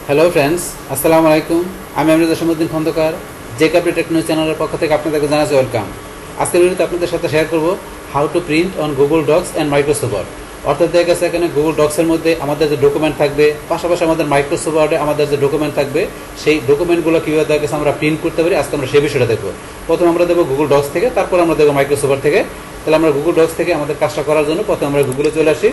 Hello friends, আসসালামু আলাইকুম। আমি আমরিদ জসিমউদ্দিন খন্দকার, জেকাপি টেকনোলজি চ্যানেলের পক্ষ থেকে আপনাদেরকে জানাচ্ছি ওয়েলকাম। আজকের ভিডিওতে আপনাদের সাথে শেয়ার করব how to print on Google Docs and Microsoft Word. অর্থাৎ দেখা গেছে এখানে গুগল ডক্সের মধ্যে আমাদের যে ডকুমেন্ট থাকবে, পাশাপাশি আমাদের মাইক্রোসফট ওয়ার্ডে আমাদের যে ডকুমেন্ট থাকবে, সেই ডকুমেন্টগুলো কীভাবে দেখা গেছে আমরা প্রিন্ট করতে পারি, আজকে আমরা সেই বিষয়টা দেখব। প্রথমে আমরা দেবো গুগল ডক্স থেকে, তারপর আমরা দেবো মাইক্রোসফট ওয়ার্ড থেকে। তাহলে আমরা গুগল ডক্স থেকে আমাদের কাজটা করার জন্য প্রথমে আমরা গুগলে চলে আসি।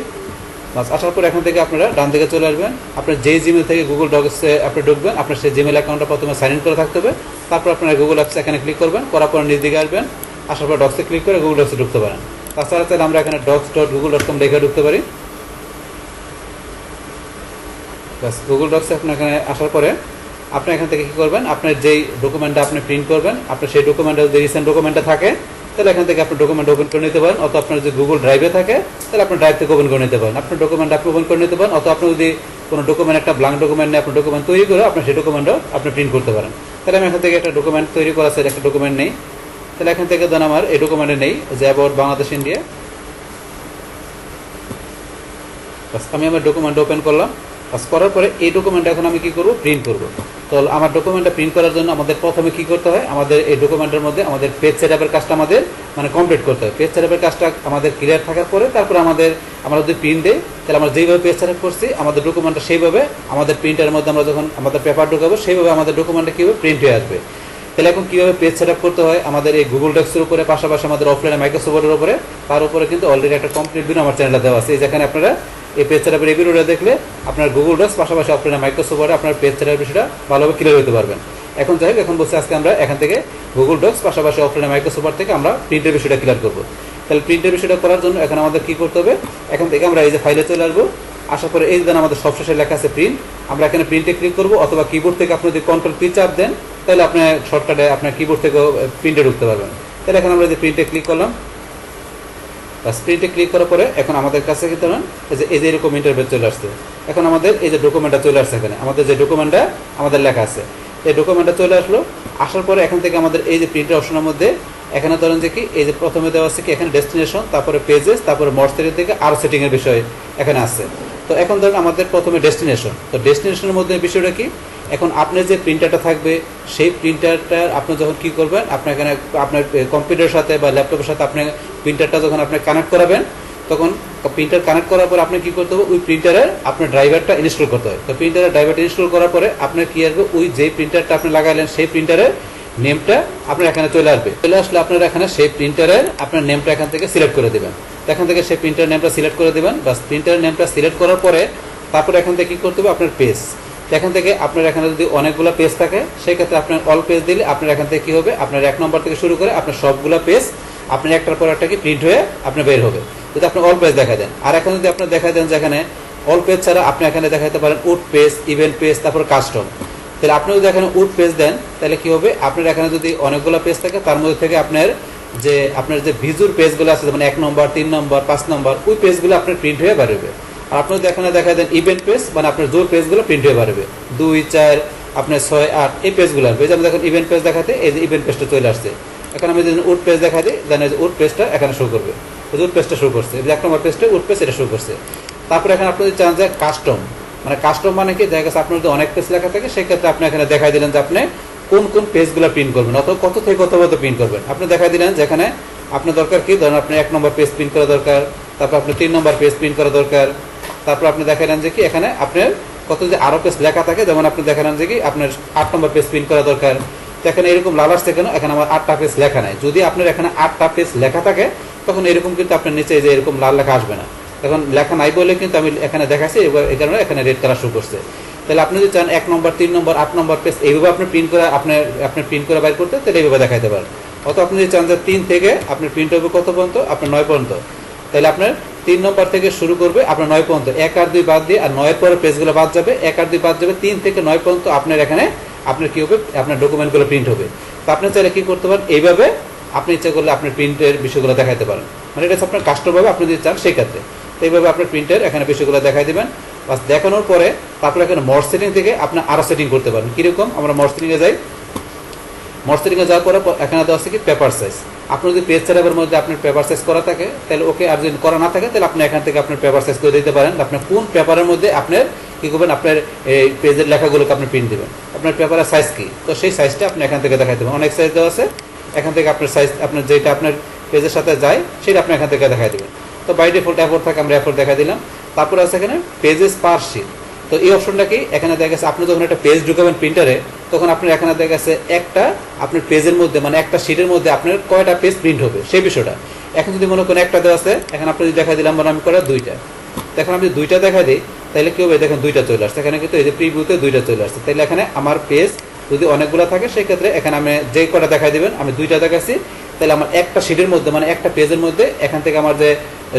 বাস আসার পর এখান থেকে আপনারা ডান দিকে চলে আসবেন। আপনার যেই জিমেল থেকে গুগল ডক্সে আপনি ঢুকবেন, আপনার সেই জিমেল অ্যাকাউন্টটা প্রথমে সাইন ইন করে থাকতে হবে। তারপর আপনারা গুগল অ্যাপস এখানে ক্লিক করবেন, করার পর নিজ দিকে আসবেন, আসার পর ডক্সে ক্লিক করে গুগল ডক্সে ঢুকতে পারেন। তাছাড়া চাইলে আমরা এখানে docs.google.com লিখে ঢুকতে পারি। বাস গুগল ডক্সে আপনার এখানে আসার পরে আপনি এখান থেকে কী করবেন, আপনার যেই ডকুমেন্টটা আপনি প্রিন্ট করবেন, আপনার সেই ডকুমেন্টটা যদি রিসেন্ট ডকুমেন্টটা থাকে তাহলে এখান থেকে আপনি ডকুমেন্ট ওপেন করে নিতে পারেন। অথবা আপনার যদি গুগল ড্রাইভে থাকে তাহলে আপনার ড্রাইভ থেকে ওপেন করে নিতে পারেন। আপনার ডকুমেন্ট আপনি ওপেন করে নিতে পারেন। অথবা আপনি যদি কোনো ডকুমেন্ট একটা ব্ল্যাঙ্ক ডকুমেন্ট নিয়ে আপনার ডকুমেন্ট তৈরি করে আপনার সেই ডকুমেন্টও আপনি প্রিন্ট করতে পারেন। তাহলে আমি এখান থেকে একটা ডকুমেন্ট তৈরি করা আছে, একটা ডকুমেন্ট নেই। তাহলে এখান থেকে ধরেন আমার এই ডকুমেন্টে নেই যে অ্যাবাউট বাংলাদেশ ইন্ডিয়া। আমি আমার ডকুমেন্ট ওপেন করলাম। কাজ করার পরে এই ডকুমেন্টটা এখন আমি কি করব, প্রিন্ট করব। তো আমার ডকুমেন্টটা প্রিন্ট করার জন্য আমাদের প্রথমে কি করতে হয়, আমাদের এই ডকুমেন্টের মধ্যে আমাদের পেজ সেটআপের কাজটা আমাদের কমপ্লিট করতে হয়। পেজ সেটআপের কাজটা আমাদের ক্লিয়ার থাকার পরে তারপর আমরা যদি প্রিন্ট দেই, তাহলে আমরা যেইভাবে পেজ সেটআপ করছি আমাদের ডকুমেন্টটা সেইভাবে আমাদের প্রিন্টের মধ্যে আমরা যখন আমাদের পেপার ঢুকাবো সেইভাবে আমাদের ডকুমেন্টটা কীভাবে প্রিন্ট হয়ে আসবে। তাহলে এখন কীভাবে পেজ সেটআপ করতে হয় আমাদের এই গুগল ডক্সের উপরে, পাশাপাশি আমাদের অফলাইনে মাইক্রোসফট ওয়ার্ডের উপরে, তার উপরে কিন্তু অলরেডি একটা কমপ্লিট ভিডিও আমার চ্যানেলে দেওয়া আছে। যেখানে আপনারা এই পেজ সেটআপের এই ভিডিওটা দেখলে আপনার গুগল ডক্স পাশাপাশি অফলাইনে মাইক্রোসফট ওয়ার্ডে আপনার পেজ সেটআপের বিষয়টা ভালোভাবে ক্লিয়ার হতে পারবেন। এখন যাই হোক, এখন বলছি আজকে আমরা এখান থেকে গুগল ডক্স পাশাপাশি অফলাইনে মাইক্রোসফট ওয়ার্ড থেকে আমরা প্রিন্টের বিষয়টা ক্লিয়ার করবো। তাহলে প্রিন্টের বিষয়টা করার জন্য এখন আমাদের কী করতে হবে, এখান থেকে আমরা এই যে ফাইলে চলে আসবো। আসার পরে এই যেন আমাদের সবশেষে লেখা আছে প্রিন্ট, আমরা এখানে প্রিন্টে ক্লিক করবো। অথবা কিবোর্ড থেকে আপনি যদি কন্ট্রোল পি চাপ দেন তাহলে আপনার শর্টকাটে আপনার কিবোর্ড থেকেও প্রিন্টে ঢুকতে পারবেন। তাহলে এখন আমরা যে প্রিন্টে ক্লিক করলাম, প্রিন্টে ক্লিক করার পরে এখন আমাদের কাছে কিন্তু এই যে এরকম ইন্টারফেস চলে আসছে। এখন আমাদের এই যে ডকুমেন্টটা চলে আসছে, এখানে আমাদের যে ডকুমেন্টটা আমাদের লেখা আছে এই ডকুমেন্টটা চলে আসলো। আসার পরে এখান থেকে আমাদের এই যে প্রিন্টের অপশনের মধ্যে এখানে ধরেন যে কি এই যে প্রথমে দেওয়া আছে কি এখানে ডেস্টিনেশন, তারপরে পেজেস, তারপরে মোর সেটিং থেকে আরও সেটিংয়ের বিষয় এখানে আছে। তো এখন ধরেন আমাদের প্রথমে ডেস্টিনেশন, তো ডেস্টিনেশনের মধ্যে বিষয়টা কি, এখন আপনার যে প্রিন্টারটা থাকবে সেই প্রিন্টারটা আপনি যখন কী করবেন, আপনার এখানে আপনার কম্পিউটারের সাথে বা ল্যাপটপের সাথে আপনি প্রিন্টারটা যখন আপনি কানেক্ট করাবেন, তখন প্রিন্টার কানেক্ট করার পর আপনি কী করতে হবে, ওই প্রিন্টারের আপনার ড্রাইভারটা ইনস্টল করতে হয়। তো প্রিন্টারের ড্রাইভারটা ইনস্টল করার পরে আপনার কী আসবে, ওই যে প্রিন্টারটা আপনি লাগাইলেন সেই প্রিন্টারের নেমটা আপনার এখানে চলে আসবে। চলে আসলে আপনারা এখানে সেই প্রিন্টারের আপনার নেমটা এখান থেকে সিলেক্ট করে দেবেন। এখান থেকে সেই প্রিন্টার নেমটা সিলেক্ট করে দেবেন। বাস প্রিন্টারের নেমটা সিলেক্ট করার পরে তারপরে এখান থেকে কী করতে হবে, আপনার পেজ, এখান থেকে আপনার এখানে যদি অনেকগুলো পেজ থাকে সেক্ষেত্রে আপনার অল পেজ দিলে আপনার এখান থেকে কী হবে, আপনার 1 নম্বর থেকে শুরু করে আপনার সবগুলো পেজ আপনি একটার পর একটা কি প্রিন্ট হয়ে আপনার বের হবে, যদি আপনি অল পেজ দেখা দেন। আর এখানে যদি আপনি দেখা দেন যে এখানে অল পেজ ছাড়া আপনি এখানে দেখাতে পারেন উড পেজ, ইভেন্ট পেজ, তারপর কাস্টম। তাহলে আপনি যদি এখানে উড পেজ দেন তাহলে কী হবে, আপনার এখানে যদি অনেকগুলো পেজ থাকে তার মধ্যে থেকে আপনার যে ভিজুর পেজগুলো আছে, যেমন 1 নম্বর, 3 নম্বর, 5 নম্বর, ওই পেজগুলো আপনার প্রিন্ট হয়ে বেরোবে। আর আপনি যদি এখানে দেখা দেন ইভেন্ট পেজ, আপনার জোর পেজগুলো প্রিন্ট হয়ে বেরোবে 2, 4, আপনার 6, 8 এই পেজগুলো আসবে। যেমন দেখেন ইভেন্ট পেজ দেখাতে এই যে ইভেন্ট পেজটা চলে আসছে। এখন আমি যদি উড পেজ দেখা দিই, জানি যে উড পেজটা এখানে শো করবে, উড পেজটা শো করছে, 1 নম্বর পেজটা উড পেজ এটা শো করছে। তারপরে এখানে আপনি যদি চান যে কাস্টম, কাস্টম কি দেখা গেছে আপনার যদি অনেক পেজ লেখা থাকে সেক্ষেত্রে আপনি এখানে দেখাই দিলেন যে আপনি কোন কোন পেজগুলো প্রিন্ট করবেন, অথবা কত থেকে কত প্রিন্ট করবেন। আপনি দেখাই দিলেন যেখানে আপনার দরকার কি, ধরেন আপনার 1 নম্বর পেজ প্রিন্ট করা দরকার, তারপর আপনার 3 নম্বর পেজ প্রিন্ট করা দরকার, তারপর আপনি দেখালেন যে কি এখানে আপনার কত যে আরও পেজ লেখা থাকে, যেমন আপনি দেখালেন যে কি আপনার 8 নম্বর পেজ প্রিন্ট করা দরকার। তো এখানে এরকম লাল আসছে কেন, এখানে আমার 8টা পেজ লেখা নাই। যদি আপনার এখানে 8টা পেজ লেখা থাকে তখন এরকম কিন্তু আপনার নিচে যে এরকম লাল লেখা আসবে না। এখন লেখা নাই বলে কিন্তু আমি এখানে দেখাচ্ছি, এবার এই কারণে এখানে রেড কালার শো করছে। তাহলে আপনি যদি চান 1 নম্বর, 3 নম্বর, 8 নম্বর পেজ এইভাবে আপনি প্রিন্ট করে আপনার প্রিন্ট করে বাইর করতে, তাহলে এইভাবে দেখাইতে পারেন। অথবা আপনি যদি চান যে 3 থেকে আপনার প্রিন্ট হবে কত পর্যন্ত, আপনার 9 পর্যন্ত, তাহলে আপনার 3 নম্বর থেকে শুরু করবে আপনার 9 পর্যন্ত, 1 আর 2 বাদ দিয়ে, আর 9 এর পরে পেজগুলো বাদ যাবে, 1 আর 2 বাদ যাবে, 3 থেকে 9 পর্যন্ত আপনার এখানে আপনার কী হবে, আপনার ডকুমেন্টগুলো প্রিন্ট হবে। তো আপনি চাইলে কী করতে পারেন, এইভাবে আপনি ইচ্ছা করলে আপনার প্রিন্টের বিষয়গুলো দেখাতে পারেন। এটা হচ্ছে আপনার কাস্টমভাবে আপনি যদি চান সেই ক্ষেত্রে এইভাবে আপনার প্রিন্টের এখানে বিষয়গুলো দেখাই দেবেন। বাস দেখানোর পরে তারপরে এখানে মোর সেটিং থেকে আপনি আরও সেটিং করতে পারেন। কীরকম, আমরা মোর সেটিংয়ে যাই। মোর সেটিংয়ে যাওয়ার পরে এখানে দেওয়া আছে কি পেপার সাইজ। আপনি যদি পেজ সেটআপের মধ্যে আপনার পেপার সাইজ করা থাকে তাহলে ওকে, আর যদি করা না থাকে তাহলে আপনি এখান থেকে আপনার পেপার সাইজ করে দিতে পারেন। আপনার কোন পেপারের মধ্যে আপনার কী করবেন, আপনার এই পেজের লেখাগুলোকে আপনি প্রিন্ট দেবেন। আপনার পেপারের সাইজ কী, তো সেই সাইজটা আপনি এখান থেকে দেখাই দেবেন। অনেক সাইজ দেওয়া আছে, এখান থেকে আপনার সাইজ আপনার যেটা আপনার পেজের সাথে যায় সেটা আপনি এখান থেকে দেখাই দেবেন। তো বাই ডিফল্ট অ্যাফোর্ড থাকে, আমরা অ্যাফোর্ড দেখা দিলাম। তারপরে আছে এখানে পেজেস পার শিট। তো এই অপশনটা কি, এখানে দেখা গেছে আপনি যখন একটা পেজ ঢুকাবেন প্রিন্টারে, তখন আপনার এখানে দেখা গেছে একটা আপনার পেজের মধ্যে মানে একটা শিটের মধ্যে আপনার কয়টা পেজ প্রিন্ট হবে সেই বিষয়টা। এখন যদি মনে করেন একটা দেওয়া আছে, এখন আপনি যদি দেখা দিলাম, মানে আমি করে দুইটা, এখন আমি দুইটা দেখা দিই, তাহলে কি হবে, দেখেন দুইটা চলে আসছে এখানে, কিন্তু এই যে প্রিভিউতে দুইটা চলে আসছে। তাহলে এখানে আমার পেজ যদি অনেকগুলো থাকে সেই ক্ষেত্রে এখানে আমি যে কটা দেখাই দিবেন, আমি দুইটা দেখাচ্ছি, তাহলে আমার একটা শিটের মধ্যে মানে একটা পেজের মধ্যে এখান থেকে আমার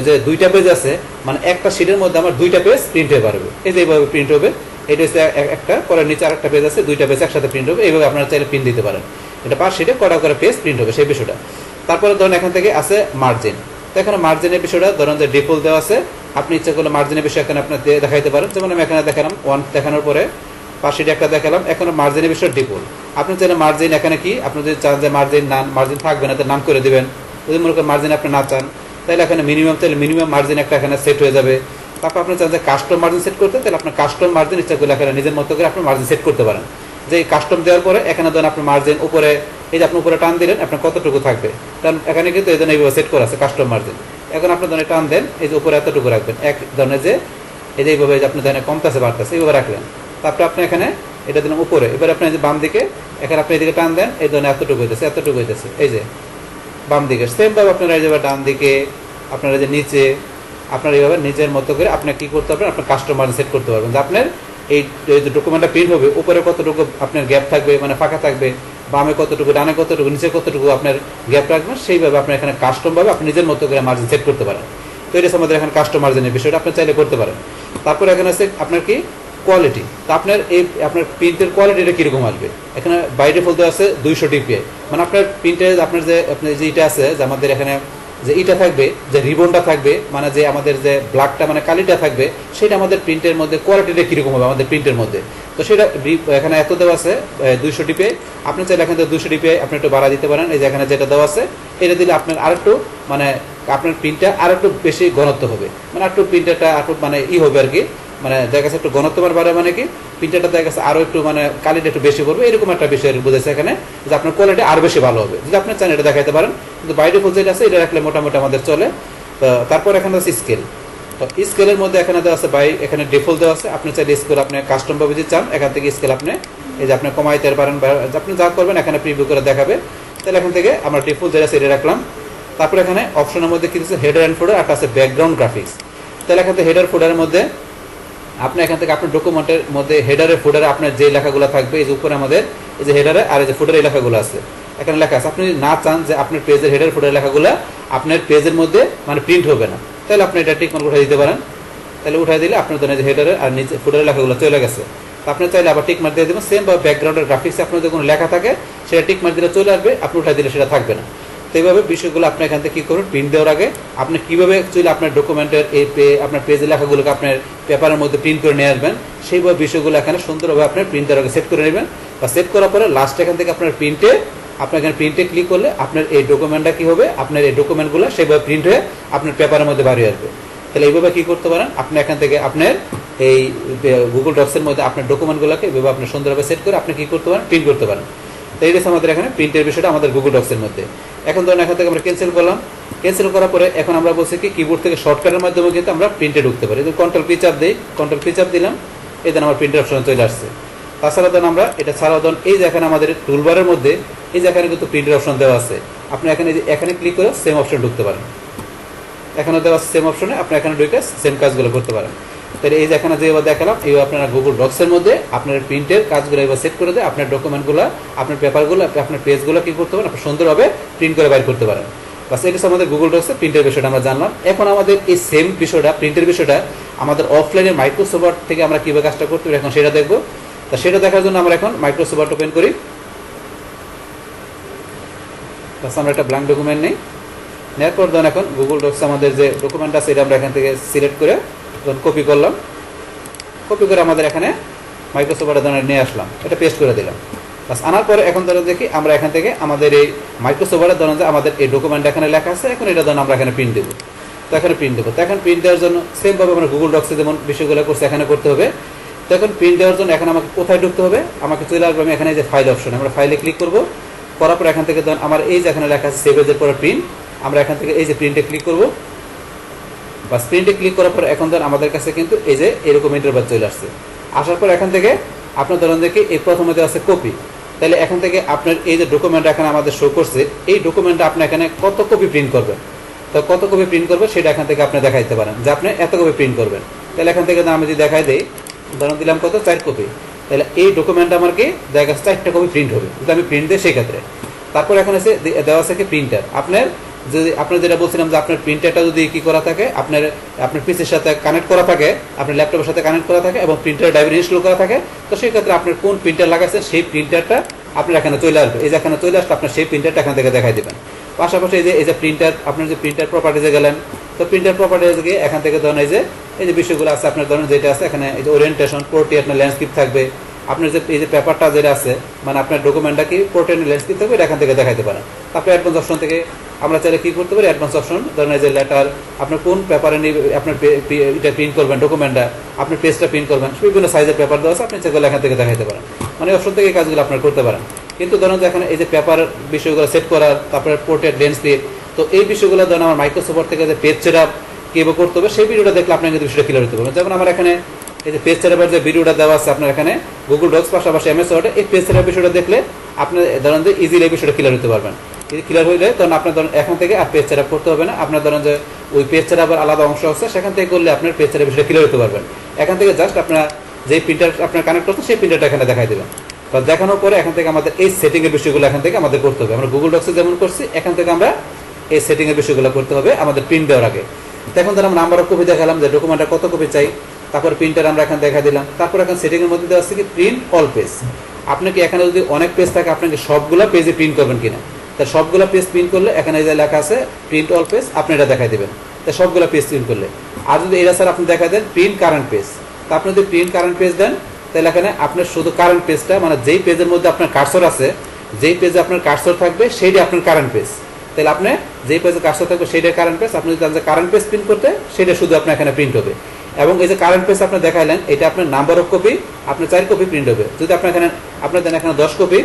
যে দুইটা পেজ আছে, মানে একটা শিটের মধ্যে আমার দুইটা পেজ প্রিন্ট হয়ে পারবে। এই যে এইভাবে প্রিন্ট হবে, এটা হচ্ছে একটা, পরে নিচে আরেকটা পেজ আছে, দুইটা পেজ একসাথে প্রিন্ট হবে। এইভাবে আপনারা চাইলে প্রিন্ট দিতে পারেন, এটা পার শিটে কটা করে পেজ প্রিন্ট হবে সেই বিষয়টা। তারপরে ধরুন এখান থেকে আছে মার্জিন। তো এখানে মার্জিনের বিষয়টা ধরুন যে ডিফল্ট দেওয়া আছে, আপনি ইচ্ছা করলে মার্জিনের বিষয় এখানে আপনার দেখাইতে পারেন। যেমন আমি এখানে দেখালাম 1 দেখানোর পরে পার শিটে একটা দেখালাম, এখন মার্জিনের বিষয় ডিফল্ট। আপনি চাইলে মার্জিন এখানে কি, আপনি যদি চান যে মার্জিন থাকবে না, তো নাম করে দেবেন। যদি মনে করেন মার্জিন আপনি না চান, তাহলে এখানে মিনিমাম, তাহলে মিনিমাম মার্জিন একটা এখানে সেট হয়ে যাবে। তারপর আপনি চান যে কাস্টম মার্জিন সেট করতে, তাহলে আপনার কাস্টম মার্জিন ইচ্ছা করলে এখানে নিজের মতো করে আপনি মার্জিন সেট করতে পারেন। যে কাস্টম দেওয়ার পরে এখানে ধরেন আপনি মার্জিন উপরে, এই যে আপনি উপরে টান দিলেন, আপনার কতটুকু থাকবে, কারণ এখানে কিন্তু এই জন্য এইভাবে সেট করা আছে কাস্টম মার্জিন। এখন আপনি ধরেন টান দেন, এই যে উপরে এতটুকু রাখবেন, এক ধরনের যে এই যে এইভাবে আপনি ধরেন কমতেছে বাড়তেছে এইভাবে রাখলেন। তারপরে আপনি এখানে এটা দিলেন উপরে, এবার আপনি যে বাম দিকে, এখানে আপনি এদিকে টান দেন, এই ধরনের এতটুকু হইতেছে, এতটুকু হইতেছে, এই যে বাম দিকে। সেমভাবে আপনারা এই যাবে ডান দিকে, আপনারা যে নিচে, আপনারা এইভাবে নিজের মতো করে আপনার কী করতে পারবেন, আপনার কাস্টমার সেট করতে পারবেন যে আপনার এই যে ডকুমেন্টটা প্রিন্ট হবে, উপরে কতটুকু আপনার গ্যাপ থাকবে, মানে ফাঁকা থাকবে, বামে কতটুকু, ডানে কতটুকু, নিচে কতটুকু আপনার গ্যাপ রাখবেন, সেইভাবে আপনার এখানে কাস্টমভাবে আপনি নিজের মতো করে মার্জিন সেট করতে পারেন। তো এটা আমাদের এখানে কাস্টম মার্জিনের বিষয়টা আপনি চাইলে করতে পারেন। তারপরে এখানে আছে আপনার কি কোয়ালিটি। তো আপনার এই আপনার প্রিন্টের কোয়ালিটিটা কীরকম আসবে, এখানে বাই ডিফল্ট দেওয়া আছে 200 DPI। মানে আপনার প্রিন্টের আপনার যে আপনার যে এটা আছে, যে আমাদের এখানে যে এটা থাকবে, যে রিবনটা থাকবে, মানে যে আমাদের যে ব্ল্যাকটা মানে কালিটা থাকবে, সেটা আমাদের প্রিন্টের মধ্যে কোয়ালিটিটা কীরকম হবে আমাদের প্রিন্টের মধ্যে। তো সেটা এখানে এত দেওয়া আছে 200 DPI। আপনি চাইলে এখান থেকে 200 DPI আপনি একটু বাড়া দিতে পারেন। এই যে এখানে যেটা দেওয়া আছে, এটা দিলে আপনার আরেকটু মানে আপনার প্রিন্টটা আরেকটু বেশি ঘনত্ব হবে, মানে একটু প্রিন্টারটা আরেকটু মানে হবে আর কি, মানে দেখা গেছে একটু ঘনত্ববার বাড়ে, মানে কি প্রিন্টারটা দেখা গেছে আরও একটু মানে কালিটা একটু বেশি পড়বে, এরকম একটা বিষয় বুঝেছে এখানে, যে আপনার কোয়ালিটি আরও বেশি ভালো হবে। যদি আপনি চান এটা দেখাতে পারেন, কিন্তু বাই ডিফল্ট যেটা আছে এটা রাখলে মোটামুটি আমাদের চলে। তো তারপর এখানে আছে স্কেল। তো স্কেলের মধ্যে এখানে দেওয়া আছে বাই, এখানে ডিফল্ট দেওয়া আছে। আপনি চাইলে স্কেল আপনি কাস্টমভাবে যদি চান, এখান থেকে স্কেল আপনি এই যে আপনি কমাইতে পারেন, আপনি যা করবেন এখানে প্রিভিউ করে দেখাবে। তাহলে এখান থেকে আমরা ডিফল্ট যেটা আছে এটা রাখলাম। তারপর এখানে অপশনের মধ্যে কিছু হেডার অ্যান্ড ফোল্ডার, একটা আছে ব্যাকগ্রাউন্ড গ্রাফিক্স। তাহলে এখান থেকে হেডার ফোল্ডারের মধ্যে আপনি এখান থেকে আপনার ডকুমেন্টের মধ্যে হেডারে ফুডারে আপনার যে লেখাগুলো থাকবে, এই যে উপরে আমাদের এই যে হেডারে আর এই যে ফুডারে এই লেখাগুলো আছে, এখানে লেখা আছে। আপনি না চান যে আপনার পেজের হেডার ফুডারের লেখাগুলো আপনার পেজের মধ্যে মানে প্রিন্ট হবে না, তাহলে আপনি এটা টিক মার্ক উঠাই দিতে পারেন। তাহলে উঠাই দিলে আপনার ধরেন যে হেডারে আর নিচে ফুডারের লেখাগুলো চলে গেছে। তো আপনি চাইলে আবার টিক মার্ক দিয়ে দেবেন। সেম বা ব্যাকগ্রাউন্ডের গ্রাফিক্সে আপনার যদি কোনো লেখা থাকে, সেটা টিক মার্ক দিলে চলে আসবে, আপনি উঠাই দিলে সেটা থাকবে না। তো এইভাবে বিষয়গুলো আপনি এখান থেকে কী করবেন, প্রিন্ট দেওয়ার আগে আপনি কীভাবে অ্যাকচুয়ালি আপনার ডকুমেন্টের এই আপনার পেজের লেখাগুলোকে আপনার পেপারের মধ্যে প্রিন্ট করে নিয়ে আসবেন, সেইভাবে বিষয়গুলো এখানে সুন্দরভাবে আপনার প্রিন্ট দেওয়ার আগে সেট করে নেবেন। বা সেট করার পরে লাস্ট এখান থেকে আপনার আপনার এখানে প্রিন্টে ক্লিক করলে আপনার এই ডকুমেন্টটা কী হবে, আপনার এই ডকুমেন্টগুলো সেইভাবে প্রিন্ট হয়ে আপনার পেপারের মধ্যে বাড়িয়ে আসবে। তাহলে এইভাবে কী করতে পারেন, আপনি এখান থেকে আপনার এই গুগল ডক্সের মধ্যে আপনার ডকুমেন্টগুলোকে এইভাবে আপনি সুন্দরভাবে সেট করে আপনি কী করতে পারেন, প্রিন্ট করতে পারেন। তো এই রয়েছে আমাদের এখানে প্রিন্টের বিষয়টা আমাদের গুগল ডক্সের মধ্যে। এখন ধরুন এখান থেকে আমরা ক্যান্সেল করলাম। ক্যান্সেল করার পরে এখন আমরা বলছি কি কিবোর্ড থেকে শর্টকাটের মাধ্যমে কিন্তু আমরা প্রিন্টে ঢুকতে পারি। কন্ট্রোল পি চাপ দিই, কন্ট্রোল পি চাপ দিলাম, এই দেন আমার প্রিন্টের অপশন চলে আসছে। তাছাড়া ধরুন আমরা এটা ছাড়াও ধরুন এই যে এখানে আমাদের টুলবারের মধ্যে এই যে এখানে কিন্তু প্রিন্টের অপশন দেওয়া আছে, আপনি এখানে এখানে ক্লিক করে সেম অপশন ঢুকতে পারেন। এখানে দেওয়া সেম অপশনে আপনি এখানে ঢুকে সেম কাজগুলো করতে পারেন। তাহলে এই যে এখানে যে এবার দেখালাম, এইভাবে আপনারা গুগল ডক্সের মধ্যে আপনার প্রিন্টের কাজগুলো এবার সেট করে দেয়, আপনার ডকুমেন্টগুলো আপনার পেপারগুলো আপনার পেজগুলো কী করতে পারেন, আপনি সুন্দরভাবে প্রিন্ট করে বাইর করতে পারেন। বাস এটা আমাদের গুগল ডক্সের প্রিন্টের বিষয়টা আমরা জানলাম। এখন আমাদের এই সেম বিষয়টা প্রিন্টের বিষয়টা আমাদের অফলাইনে মাইক্রোসফট থেকে আমরা কীভাবে কাজটা করতে পারি এখন সেটা দেখবো। তা সেটা দেখার জন্য আমরা এখন মাইক্রোসফট ওপেন করি। বাস আমরা একটা ব্ল্যাঙ্ক ডকুমেন্ট নিই, নেওয়ার পর ধরুন এখন গুগল ডক্স আমাদের যে ডকুমেন্ট আছে এটা আমরা এখান থেকে সিলেক্ট করে যখন কপি করলাম, কপি করে আমাদের এখানে মাইক্রোসফট ধরনের নিয়ে আসলাম, এটা পেস্ট করে দিলাম। বাস আনার পরে এখন ধরুন দেখি আমরা এখান থেকে আমাদের এই মাইক্রোসফটের ধরুন যে আমাদের এই ডকুমেন্ট এখানে লেখা আছে, এখন এটা ধরুন আমরা এখানে প্রিন্ট দেবো। তো এখানে প্রিন্ট দেবো, তো এখন প্রিন্ট দেওয়ার জন্য সেমভাবে আমরা গুগল ডক্সে যেমন বিষয়গুলো করছে এখানে করতে হবে। তো এখন প্রিন্ট দেওয়ার জন্য এখন আমাকে কোথায় ঢুকতে হবে, আমাকে চলে আসবে আমি এখানে যে ফাইল অপশন, আমরা ফাইলে ক্লিক করব, করার পর এখান থেকে ধরুন আমার এই যে এখানে লেখা আছে সেভ এজের পরে প্রিন্ট, আমরা এখান থেকে এই যে প্রিন্টে ক্লিক করব, বা প্রিন্টে ক্লিক করার পর এখন ধরুন আমাদের কাছে কিন্তু এই যে এরকম ইন্টারভার চলে আসছে। আসার পর এখান থেকে আপনার ধরুন দেখি এই প্রথমে দেওয়া আছে কপি, তাহলে এখান থেকে আপনার এই যে ডকুমেন্ট এখানে আমাদের শো করছে, এই ডকুমেন্টটা আপনি এখানে কত কপি প্রিন্ট করবেন, তো কত কপি প্রিন্ট করবেন সেটা এখান থেকে আপনি দেখাইতে পারেন যে আপনি এত কপি প্রিন্ট করবেন। তাহলে এখান থেকে আমি যদি দেখাই দিই, ধরুন দিলাম কত 4 কপি, তাহলে এই ডকুমেন্টটা আমার কি দেখা যাচ্ছে 4টা কপি প্রিন্ট হবে যদি আমি প্রিন্ট দিই সেই ক্ষেত্রে। তারপর এখানে আছে দেওয়া আছে কি প্রিন্টার, আপনার যদি আপনার যেটা বলছিলাম যে আপনার প্রিন্টারটা যদি কি করা থাকে, আপনার পিসির সাথে কানেক্ট করা থাকে, আপনার ল্যাপটপের সাথে কানেক্ট করা থাকে এবং প্রিন্টার ড্রাইভার ইনস্টল করা থাকে, তো সেই ক্ষেত্রে আপনার কোন প্রিন্টার লাগাচ্ছে সেই প্রিন্টারটা আপনার এখানে চলে আসবে। এই যে এখানে চলে আসলে আপনার সেই প্রিন্টারটা এখান থেকে দেখাই দেবেন। পাশাপাশি এই যে প্রিন্টার, আপনার যে প্রিন্টার প্রপার্টিজে গেলেন, তো প্রিন্টার প্রপার্টিজে গিয়ে এখান থেকে ধরুন এই যে বিষয়গুলো আছে আপনার ধরুন যেটা আছে এখানে এই যে ওরিয়েন্টেশন, পোর্ট্রেট না ল্যান্ডস্কেপ থাকবে, আপনার যে এই যে পেপারটা যেটা আছে মানে আপনার ডকুমেন্টটা কি পোর্ট্রেট না ল্যান্ডস্কেপ থাকবে এটা এখান থেকে দেখাইতে পারেন। তারপরে অ্যাডভান্স অপশন থেকে আমরা চাইলে কি করতে পারি, অ্যাডভান্স অপশন ধরুন এই যে লেটার, আপনার কোন পেপারে নিয়ে আপনার এটা প্রিন্ট করবেন, ডকুমেন্টটা আপনার পেজটা প্রিন্ট করবেন, বিভিন্ন সাইজের পেপার দেওয়া আছে, আপনি সেগুলো এখান থেকে দেখাইতে পারেন। মানে অপশন থেকে এই কাজগুলো আপনার করতে পারেন। কিন্তু ধরুন যে এখানে এই যে পেপার বিষয়গুলো সেট করার, তারপরে পোর্ট্রেট ল্যান্ডস্কেপ, তো এই বিষয়গুলো ধরুন আমার মাইক্রোসফট থেকে যে পেজ সেটআপ কিভাবে করতে হবে সেই ভিডিওটা দেখলে আপনার কিন্তু বিষয়টা ক্লিয়ার হতে পারবেন। যেমন আমার এখানে এই যে পেজ সেটআপের যে ভিডিওটা দেওয়া আছে আপনার এখানে গুগল ডক্স পাশাপাশি এমএস ওয়ার্ডে, এই পেজ সেটআপ বিষয়টা দেখলে আপনি ধরেন যে ইজিলি এই বিষয়টা ক্লিয়ার হতে পারবেন। ক্লিয়ার হইলে তখন আপনার ধরেন এখান থেকে আর পেজ সেটআপ করতে হবে না, আপনার ধরেন যে ওই পেজ সেটআপের আলাদা অংশ আছে সেখান থেকে করলে আপনার পেজ সেটআপ বিষয়টা ক্লিয়ার হতে পারবেন। এখান থেকে জাস্ট আপনার যে প্রিন্টার আপনার কানেক্ট করতে সেই প্রিন্টারটা এখানে দেখাই দেবেন। তো দেখানোর পরে এখান থেকে আমাদের এই সেটিংয়ের বিষয়গুলো এখান থেকে আমাদের করতে হবে। আমরা গুগল ডক্সে যেমন করছি এখান থেকে আমরা এই সেটিংয়ের বিষয়গুলো করতে হবে আমাদের প্রিন্ট দেওয়ার আগে। তো এখন ধর আমরা নাম্বার অফ কপি দেখালাম যে ডকুমেন্টটা কত কপি চাই, তারপর প্রিন্টার আমরা এখানে দেখা দিলাম। তারপর এখন সেটিংয়ের মধ্যে দেওয়া আছে কি প্রিন্ট অল পেজ, আপনাকে এখানে যদি অনেক পেজ থাকে আপনাকে সবগুলো পেজে প্রিন্ট করবেন কিনা, তা সবগুলো পেজ প্রিন্ট করলে এখানে যে লেখা আছে প্রিন্ট অল পেজ আপনি এটা দেখাই দেবেন, তা সবগুলো পেজ প্রিন্ট করলে। আর যদি এটা স্যার আপনি দেখা দেন প্রিন্ট কারেন্ট পেজ, তা আপনি যদি প্রিন্ট কারেন্ট পেজ দেন তাহলে এখানে আপনার শুধু কারেন্ট পেজটা মানে যেই পেজের মধ্যে আপনার কার্সর আছে, যেই পেজে আপনার কার্সর থাকবে সেইটা আপনার কারেন্ট পেজ, তাহলে আপনি যেই পেজে কার্সর থাকবে সেইটাই কারেন্ট পেজ। আপনি যদি চান যে কারেন্ট পেজ প্রিন্ট করতে সেটা শুধু আপনার এখানে প্রিন্ট হবে। এবং এই যে কারেন্ট পেজ আপনি দেখাইলেন এটা আপনার নাম্বার অফ কপি আপনার 4 কপি প্রিন্ট হবে। যদি আপনার এখানে আপনার দেন এখানে 10 কপি,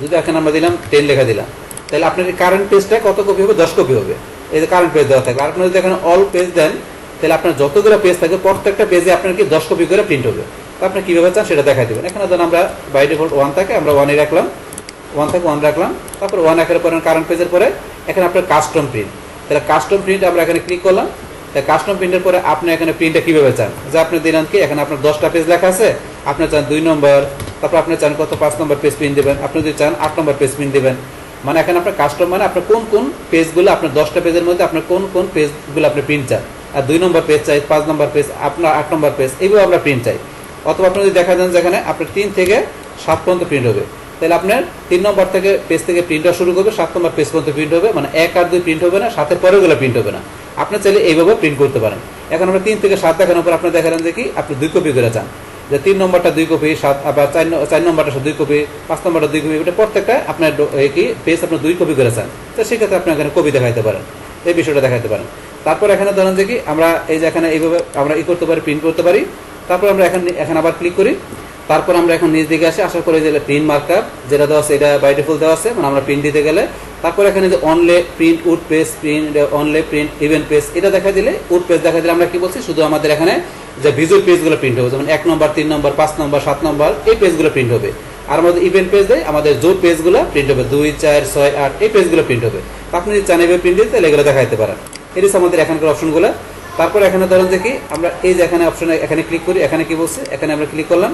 যদি এখানে আমরা দিলাম 10 লেখা দিলাম, তাহলে আপনার এই কারেন্ট পেজটা কত কপি হবে, 10 কপি হবে। এই যে কারেন্ট পেজ দেওয়া থাকবে। আর আপনি যদি এখানে অল পেজ দেন তাহলে আপনার যতগুলো পেজ থাকে প্রত্যেকটা পেজে আপনার কি 10 কপি করে প্রিন্ট হবে। তো আপনি কীভাবে চান সেটা দেখাই দেবেন। এখানে ধরুন আমরা বাই ডিফল্ট 1 থাকে, আমরা 1-ই রাখলাম, 1 থেকে 1 রাখলাম। তারপর 1 রাখার পরে কারেন্ট পেজের পরে এখানে আপনার কাস্টম প্রিন্ট, তাহলে কাস্টম প্রিন্ট আমরা এখানে ক্লিক করলাম। তাই কাস্টম প্রিন্টের পরে আপনি এখানে প্রিন্টটা কীভাবে চান, যে আপনি দিলেন কি এখানে আপনার 10টা পেজ লেখা আছে, আপনি চান 2 নম্বর, তারপর আপনি চান কত 5 নম্বর পেজ প্রিন্ট দেবেন, আপনি যদি চান 8 নম্বর পেজ প্রিন্ট দেবেন। মানে এখানে আপনার কাস্টম মানে আপনার কোন কোন পেজগুলো আপনার 10টা পেজের মধ্যে আপনার কোন কোন পেজগুলো আপনি প্রিন্ট চান, আর 2 নম্বর পেজ চাই, 5 নম্বর পেজ, আপনার 8 নম্বর পেজ, এইগুলো আমরা প্রিন্ট চাই। অথবা আপনি যদি দেখা যান যেখানে আপনার 3 থেকে 7 পর্যন্ত প্রিন্ট হবে, তাহলে আপনার 3 নম্বর থেকে পেজ থেকে প্রিন্টটা শুরু করবে, 7 নম্বর পেজ পর্যন্ত প্রিন্ট হবে, মানে 1 আর 2 প্রিন্ট হবে না, 7-এর পরেগুলো প্রিন্ট হবে না। আপনি চাইলে এইভাবে প্রিন্ট করতে পারেন। এখন আমরা 3 থেকে 7 দেখানোর পর আপনি দেখালেন যে কি আপনি 2 কপি করে চান, যে 3 নম্বরটা 2 কপি, 7 আবার 4 নম্বরটা 2 কপি, 5 নম্বরটা 2 কপি, এটা প্রত্যেকটা আপনার কি পেজ আপনার 2 কপি করে চান, তো সেক্ষেত্রে আপনি এখানে কপি দেখাইতে পারেন, এই বিষয়টা দেখাইতে পারেন। তারপর এখানে ধরেন যে কি আমরা এই যে এখানে এইভাবে আমরা করতে পারি, প্রিন্ট করতে পারি। তারপর আমরা এখানে আবার ক্লিক করি। তারপর আমরা এখন নিচ দিকে আসি, আসার পরে যে প্রিন্ট মার্কআপ যেটা দেওয়া আছে এটা বাই ডিফল্ট দেওয়া আছে, মানে আমরা প্রিন্ট দিতে গেলে তারপর এখানে যে only print odd page, print only print even page, এটা দেখা দিলে উড পেজ দেখা দিলে আমরা কি বলছি শুধু আমাদের এখানে যে ভিজুয়াল পেজগুলো প্রিন্ট হবে, যেমন 1 নম্বর, 3 নম্বর, 5 নম্বর, 7 নম্বর এই পেজগুলো প্রিন্ট হবে। আর আমাদের ইভেন্ট পেজ দেয় আমাদের জোর পেজগুলো প্রিন্ট হবে, 2, 4, 6, 8 এই পেজগুলো প্রিন্ট হবে। আপনি যদি চান এভাবে প্রিন্ট দিতে তাহলে এগুলো দেখাইতে পারেন। এটি আমাদের এখানকার অপশনগুলো। তারপর এখানে ধরেন যে কি আমরা এই যে এখানে অপশনে এখানে ক্লিক করি, এখানে কি বলছে এখানে আমরা ক্লিক করলাম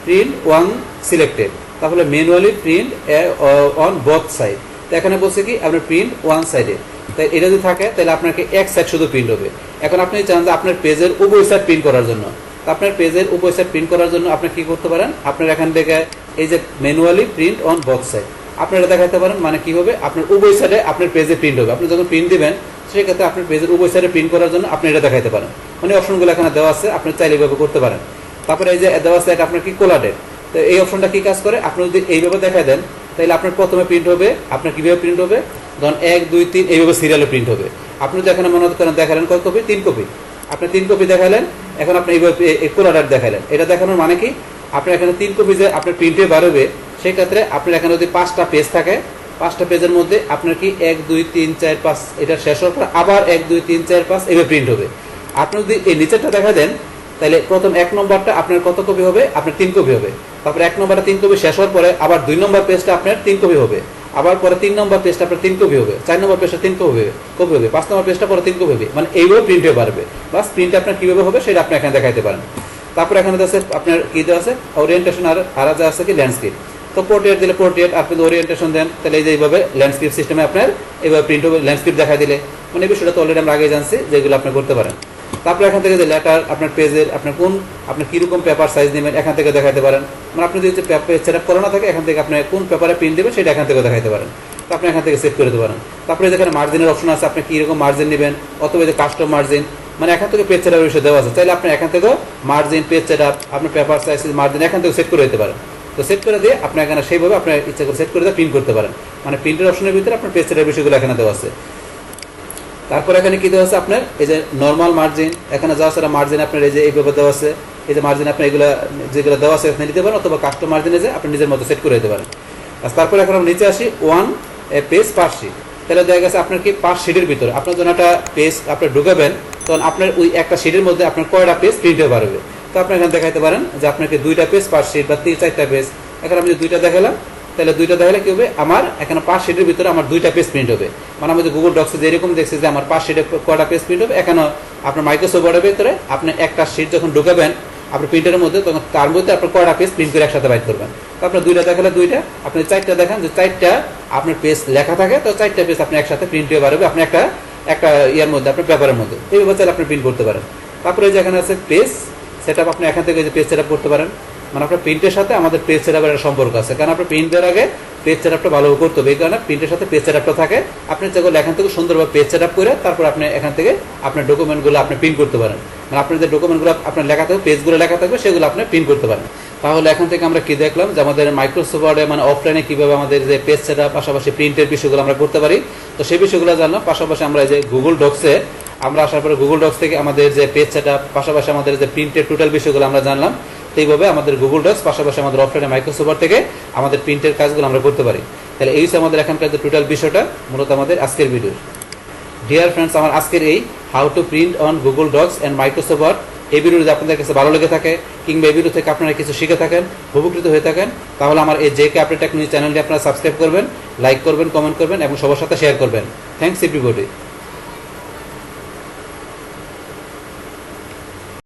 প্রিন্ট ওয়ান সিলেক্টেড, তাহলে manually print on both side. তো এখানে বলছে কি আপনার প্রিন্ট ওয়ান সাইডে, তাই এটা যদি থাকে তাহলে আপনাকে এক সাইড শুধু প্রিন্ট হবে। এখন আপনি চান যে আপনার পেজের উভয় সাইড প্রিন্ট করার জন্য, আপনার পেজের উভয় সাইড প্রিন্ট করার জন্য আপনি কি করতে পারেন, আপনার এখান থেকে এই যে manually print on both side আপনারা দেখাতে পারেন। মানে কি হবে আপনার উভয় সাইডে আপনার পেজে প্রিন্ট হবে। আপনি যখন প্রিন্ট দিবেন সেক্ষেত্রে আপনার পেজের উভয় সাইডে প্রিন্ট করার জন্য আপনি এটা দেখাতে পারেন। মানে অপশনগুলো এখানে দেওয়া আছে, আপনি চাইলে এইভাবে করতে পারেন। তারপরে এই যে দেওয়া আছে এটা আপনার কি কোলাডেড, তো এই অপশনটা কি কাজ করে, আপনি যদি এইভাবে দেখা দেন তাহলে আপনার প্রথমে প্রিন্ট হবে, আপনার কিভাবে প্রিন্ট হবে ধরুন 1, 2, 3 এইভাবে সিরিয়ালে প্রিন্ট হবে। আপনি যদি এখানে মনে করেন দেখালেন কত কপি, 3 কপি, আপনি 3 কপি দেখালেন, এখন আপনি এইভাবে কোলাডার দেখালেন। এটা দেখানোর মানে কি, আপনার এখানে 3 কপি যে আপনার প্রিন্টে বাড়বে, সেই ক্ষেত্রে আপনার এখানে যদি 5টা পেজ থাকে, 5টা পেজের মধ্যে আপনার কি 1 2 3 4 5 এটা শেষ হওয়ার পর আবার 1 2 3 4 5 এভাবে প্রিন্ট হবে। আপনি যদি এই নিচেরটা দেখা দেন, তাহলে প্রথম 1 নম্বরটা আপনার কত কপি হবে, আপনার 3 কপি হবে। তারপর 1 নম্বরটা 3 কপি শেষ হওয়ার পরে আবার 2 নম্বর পেজটা আপনার 3 কপি হবে, আবার পরে 3 নম্বর পেজটা আপনার 3 কপি হবে, 4 নম্বর পেজটা 3 কপি হবে, 5 নম্বর পেজটা পরে 3 কপি হবে। মানে এইভাবে প্রিন্ট হয়ে পারবে। বাস প্রিন্ট আপনার কিভাবে হবে সেটা আপনি এখানে দেখাইতে পারেন। তারপর এখানে আছে আপনার কি দেওয়া আছে, ওরিয়েন্টেশন আর যা আছে কি ল্যান্ডস্কেপ। তো পোর্ট্রেট দিলে পোর্ট্রেট, আপনি যদি ওরিয়েন্টেশন দেন তাহলে এই যে এইভাবে ল্যান্ডস্কেপ সিস্টেমে আপনার এইভাবে প্রিন্ট হবে, ল্যান্ডস্কেপ দেখা দিলে। মানে এই বিষয়টা তো অলরেডি আমরা আগে জানছি, যেগুলো আপনি করতে পারেন। তারপরে এখান থেকে যে লেটার আপনার পেজের আপনি কীরকম পেপার সাইজ নেবেন এখান থেকে দেখাতে পারেন। মানে আপনি যদি পেজ সেট আপ করা না থাকে, এখান থেকে আপনি কোন পেপারে প্রিন্ট দেবেন সেটা এখান থেকে দেখাতে পারেন। তো আপনি এখান থেকে সেভ করে দিতে পারেন। তারপরে যেখানে মার্জিনের অপশন আছে, আপনি কীরকম মার্জিন নেবেন, অথবা যে কাস্টম মার্জিন, মানে এখান থেকে পেজ সেট আপের বিষয় দেওয়া আছে। চাইলে আপনি এখান থেকেও মার্জিন, পেজ সেট আপ, আপনার পেপার সাইজ মার্জিন এখান থেকে সেট করে দিতে পারেন। তো সেট করে দিয়ে আপনি এখানে সেইভাবে আপনার ইচ্ছা করে সেট করে দিয়ে প্রিন্ট করতে পারেন। মানে প্রিন্টের অপশনের ভিতরে আপনার পেজ সেট আপের বিষয়গুলো এখানে দেওয়া আছে। তারপর এখানে কি দেওয়া আছে, আপনার এই যে নর্মাল মার্জিন, এখানে যা আছে মার্জিন আপনার এই যে এইভাবে দেওয়া আছে। এই যে মার্জিন আপনি এগুলো যেগুলো দেওয়া আছে এখানে নিতে পারেন, অথবা কাস্টম মার্জিনে যে আপনি নিজের মতো সেট করে দিতে পারেন। তারপর এখন আমরা নিচে আসি, 1 পেজ পার শিট। তাহলে দেখা গেছে আপনার কি পার শিটের ভিতরে আপনার যখন একটা পেজ আপনি ঢুকাবেন, তখন আপনার ওই একটা শিটের মধ্যে আপনার কয়টা পেজ প্রিন্ট হয়ে পারবে। তো আপনি এখানে দেখাইতে পারেন যে আপনাকে 2টা পেজ পার শিট বা 3-4টা পেজ। এখন আমি 2টা দেখালাম, তাহলে 2টা দেখালে কি হবে, আমার এখানে 5 শিটের ভিতরে আমার 2টা পেজ প্রিন্ট হবে। মানে আমি গুগল ডক্সে যেরকম দেখছি যে আমার 5 শিটে কয়টা পেজ প্রিন্ট হবে, এখানে আপনার মাইক্রোসফট ওয়ার্ডের ভিতরে আপনি একটা শিট যখন ঢুকাবেন আপনার প্রিন্টারের মধ্যে, তখন তার মধ্যে আপনার কয়টা পেজ প্রিন্ট করে একসাথে বাইর করবেন। তো আপনার 2টা দেখালে 2টা, আপনি 4টা দেখান যে 4টা আপনার পেজ লেখা থাকে, তো 4টা পেজ আপনি একসাথে প্রিন্ট হয়ে পারবে আপনি একটা ইয়ার মধ্যে, আপনার পেপারের মধ্যে। এইভাবে চাইলে আপনি প্রিন্ট করতে পারেন। তারপরে যেখানে আছে পেজ সেট আপ, আপনি এখান থেকে যে পেজ সেট আপ করতে পারেন। মানে আপনার প্রিন্টের সাথে আমাদের পেজ সেট আপের সম্পর্ক আছে, কারণ আপনার প্রিন্ট দেওয়ার আগে পেজ সেট আপটা ভালোভাবে করতে হবে। এই কারণে প্রিন্টের সাথে পেজ সেট আপটা থাকে। আপনি যেগুলো এখান থেকে সুন্দরভাবে পেজ সেট আপ করে তারপর আপনি এখান থেকে আপনার ডকুমেন্টগুলো আপনি প্রিন্ট করতে পারেন। মানে আপনার যে ডকুমেন্টগুলো আপনার লেখা থাকবে, পেজগুলো লেখা থাকবে, সেগুলো আপনি প্রিন্ট করতে পারেন। তাহলে এখান থেকে আমরা কি দেখলাম যে আমাদের মাইক্রোসফট ওয়ার্ডে মানে অফলাইনে কীভাবে আমাদের যে পেজ সেট আপ পাশাপাশি প্রিন্টের বিষয়গুলো আমরা করতে পারি। তো সেই বিষয়গুলো জানলাম। পাশাপাশি আমরা যে গুগল ডক্সে আমরা আসার পরে গুগল ডক্স থেকে আমাদের যে পেজ সেট আপ পাশাপাশি আমাদের যে প্রিন্টের টোটাল বিষয়গুলো আমরা জানলাম। এইভাবে আমাদের গুগল ডক্স পাশাপাশি আমাদের অফলাইনে মাইক্রোসফট ওয়ার্ড থেকে আমাদের প্রিন্টের কাজগুলো আমরা করতে পারি। তাহলে এই হচ্ছে আমাদের এখানকার যে টোটাল বিষয়টা, মূলত আমাদের আজকের ভিডিও। ডিয়ার ফ্রেন্ডস, আমার আজকের এই how to print on Google Docs and Microsoft Word এই ভিডিও যদি আপনাদের কাছে ভালো লেগে থাকে, কিংবা এই ভিডিও থেকে আপনারা কিছু শিখে থাকেন, উপকৃত হয়ে থাকেন, তাহলে আমার এই জেকে আপডেট টেকনোলজি চ্যানেলটি আপনারা সাবস্ক্রাইব করবেন, লাইক করবেন, কমেন্ট করবেন এবং সবার সাথে শেয়ার করবেন। Thanks everybody.